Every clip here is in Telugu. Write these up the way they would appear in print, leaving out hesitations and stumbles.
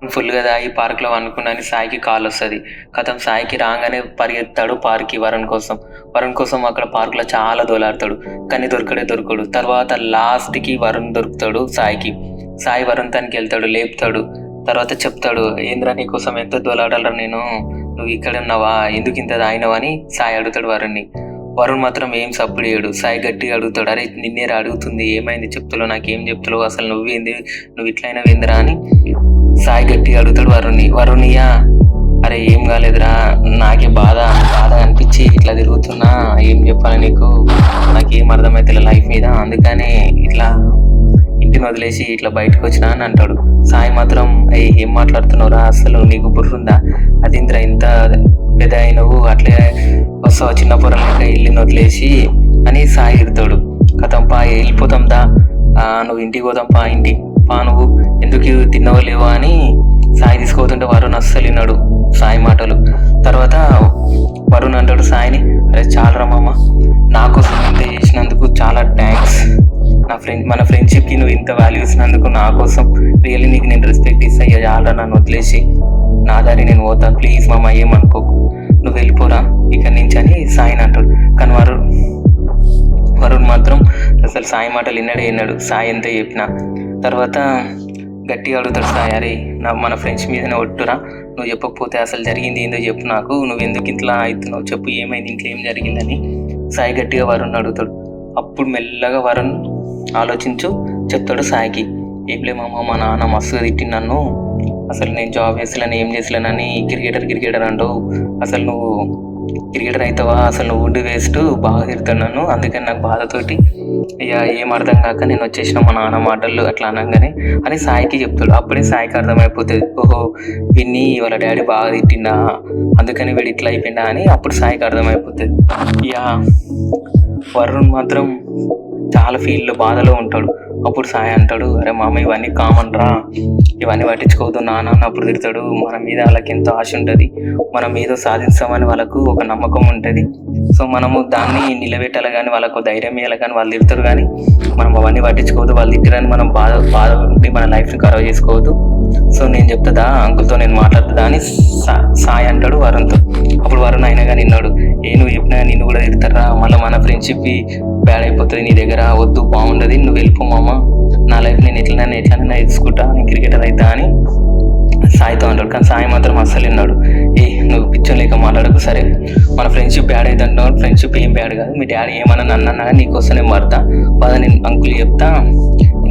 ఫుల్‌గా తాగి పార్క్‌లో పండుకున్నాడని సాయికి కాలొస్తది. ఖతం సాయికి రాంగానే పరిగెత్తాడు పార్క్‌కి వరుణ్ కోసం అక్కడ పార్క్‌లో చాలా దోలాడతాడు. కానీ దొరకడు. తర్వాత లాస్ట్‌కి వరుణ్ దొరుకుతాడు సాయికి. సాయి వరుణ్ తనకెళ్తాడు, లేపుతాడు. తర్వాత చెప్తాడు, "ఏందిరా నీకోసం ఎంతో దోలాడాలిరా నేను. నువ్వు ఇక్కడే ఉన్నావా? ఎందుకింత తాగినావు" అని సాయి అడుగుతాడు వరుణ్‌ని. వరుణ్ మాత్రం ఏం సప్పుడియ్యడు. సాయి గట్టిగా అడుగుతాడు, "అరే నిన్నేరా అడుగుతుంది, ఏమైంది చెప్తలేవు, నాకేం చెప్తలేవు, అసలు నువ్వేంది, నువ్వు ఇట్లయినవేందిరా" అని సాయి గట్టిగా అడుగుతాడు వరుణ్‌ని. వరుణ్‌య్య, "అరే ఏం కాలేదురా, నాకే బాధ అనిపించి ఇట్లా తిరుగుతున్నా, ఏం చెప్పాలి నీకు, నాకేం అర్థమైతలే లైఫ్ మీద, అందుకనే ఇట్లా ఇంటిని వదిలేసి ఇట్లా బయటకు వచ్చినా" అని అంటాడు. సాయి మాత్రం, ఏం మాట్లాడుతున్నావురా, అసలు నీకు బుర్రుందా, అదేంద్రా ఇంత పెద్ద అయినవు, అట్లే వస్తావా చిన్న పొరలు లెక్క ఇల్లుని వదిలేసి అని సాయి తిడతాడు. "కథం పా, వెళ్ళిపోతాం దా, నువ్వు ఇంటికి పోదాం పా, ఇంటికి పా, నువ్వు ఎందుకు తిన్నవో లేవో" అని సాయి తీసుకుపోతుంటే వరుణ్ అస్సలు విన్నాడు సాయి మాటలు. తర్వాత వరుణ్ అంటాడు సాయిని, "అరే చాలరా మామ, నా కోసం ఇంత చేసినందుకు చాలా థ్యాంక్స్. మన ఫ్రెండ్షిప్కి నువ్వు ఇంత వాల్యూ ఇచ్చినందుకు, నా కోసం రియల్లీ నీకు నేను రెస్పెక్ట్ ఇస్తా. ఇక చాలరా, నన్ను వదిలేసి నా దారి నేను పోతా, ప్లీజ్ మామ ఏమనుకోకు, నువ్వు వెళ్ళిపోరా ఇక్కడి నుంచి" అని సాయిని అంటాడు. కానీ వరుణ్ మాత్రం అసలు సాయి మాటలు విన్నాడు. సాయి ఎంత చెప్పినా. తర్వాత గట్టిగా అడుగుతాడు సాయి, "అరే మన ఫ్రెండ్స్ మీదనే ఒట్టురా, నువ్వు చెప్పకపోతే అసలు జరిగింది ఏందో చెప్పు నాకు, నువ్వు ఎందుకు ఇట్లా అవుతున్నావు చెప్పు, ఏమైంది, ఇంట్లో ఏం జరిగిందని" సాయి గట్టిగా వరుణ్ అడుగుతాడు. అప్పుడు మెల్లగా వరుణ్ ఆలోచించు చెప్తాడు సాయికి, "ఏం మామ, మా నాన్న మస్తుగా తిట్టి నన్ను, అసలు నేను జాబ్ చేస్తలేను, ఏం చేస్తలేనని, క్రికెటర్ అంటావు, అసలు నువ్వు క్రికెటర్ అవుతావా, అసలు నువ్వు ఉండి వేస్ట్, బాగా తిడతాడు నన్ను, అందుకని నాకు బాధతోటి ఇక ఏం అర్థం కాక నేను వచ్చేసిన మా నాన్న మాటలు అట్లా అనగానే" అని సాయికి చెప్తాడు. అప్పుడే సాయికి అర్థమైపోతుంది, ఓహో విన్ని వాళ్ళ డాడీ బాగా తిట్టిండా, అందుకని వీడు ఇట్లా అయిపోయిందా అని అప్పుడు సాయికి అర్థమైపోతుంది. ఇక వరుణ్ మాత్రం చాలా ఫీల్లో బాధలో ఉంటాడు. అప్పుడు సాయి అంటాడు, "అరే మామ, ఇవన్నీ కామన్ రా, ఇవన్నీ పట్టించుకోవద్దు, నాన్న అప్పుడు తిడతాడు, మన మీద వాళ్ళకి ఎంతో ఆశ ఉంటుంది, మనం ఏదో సాధిస్తామని వాళ్ళకు ఒక నమ్మకం ఉంటుంది, సో మనము దాన్ని నిలబెట్టాలి, కానీ వాళ్ళకు ధైర్యం ఇవ్వాలి, కానీ వాళ్ళు తిడతారు, కానీ మనం అవన్నీ పట్టించుకోవద్దు, వాళ్ళు తిట్టరని మనం బాధ ఉండి మన లైఫ్ని ఖరాబ్ చేసుకోవద్దు, సో నేను చెప్తుందా అంకుల్తో, నేను మాట్లాడుతుందా" అని సాయి అంటాడు వరుణ్తో. అప్పుడు వరుణ్ అయినా కానీ విన్నాడు, నువ్వు చెప్పినా నిన్ను కూడా తిడతారా, మళ్ళీ మన ఫ్రెండ్షిప్ బ్యాడ్ అయిపోతుంది నీ దగ్గర, వద్దు బాగుండదు, నువ్వు వెళ్ళిపో మామ, నా లైఫ్ నేను ఎట్లనైనా తీసుకుంటా, నేను క్రికెటర్ అవుతా అని సాయితో అంటాడు. కానీ సాయి మాత్రం అస్సలు విన్నాడు, నువ్వు పిచ్చం లేక మాట్లాడకు, సరే మన ఫ్రెండ్షిప్ బ్యాడ్ అయితే అంటున్నావు, ఫ్రెండ్షిప్ ఏం బ్యాడ్ కాదు, మీ డాడీ ఏమన్నా నన్ను అన్నా కానీ నీకోసం నేను పడతా, పద నేను అంకుల్ చెప్తా,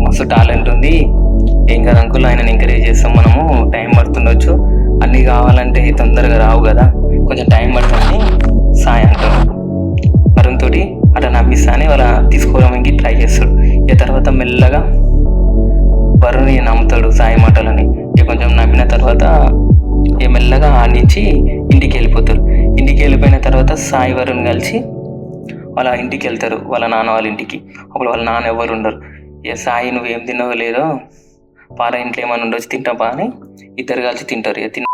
మస్తు టాలెంట్ ఉంది, ఏం కాదు అంకుల్, ఆయన ఎంకరేజ్ చేస్తాం, మనము టైం పడుతుండొచ్చు, అన్నీ కావాలంటే తొందరగా రావు కదా, కొంచెం టైం పడుతుందని సాయి అంటాడు. వరుణ్ తోటి అట్లా నమ్మిస్తానే వాళ్ళ తీసుకోవడానికి ట్రై చేస్తాడు. ఇక తర్వాత మెల్లగా వరుణ్ నమ్ముతాడు సాయి మాటలని. ఇక కొంచెం నమ్మిన తర్వాత ఇక మెల్లగా ఆడి నుంచి ఇంటికి వెళ్ళిపోతారు. ఇంటికి వెళ్ళిపోయిన తర్వాత సాయి వరుణ్ కలిసి వాళ్ళ ఇంటికి వెళ్తారు, వాళ్ళ నాన్న వాళ్ళ ఇంటికి. అప్పుడు వాళ్ళ నాన్న ఎవరు ఉండరు. ఇక సాయి, "నువ్వేం తిన్నావో లేదో, పాల ఇంట్లో ఏమైనా ఉండొచ్చు, తింటావా" అని ఇద్దరు కలిసి తింటారు. ఇక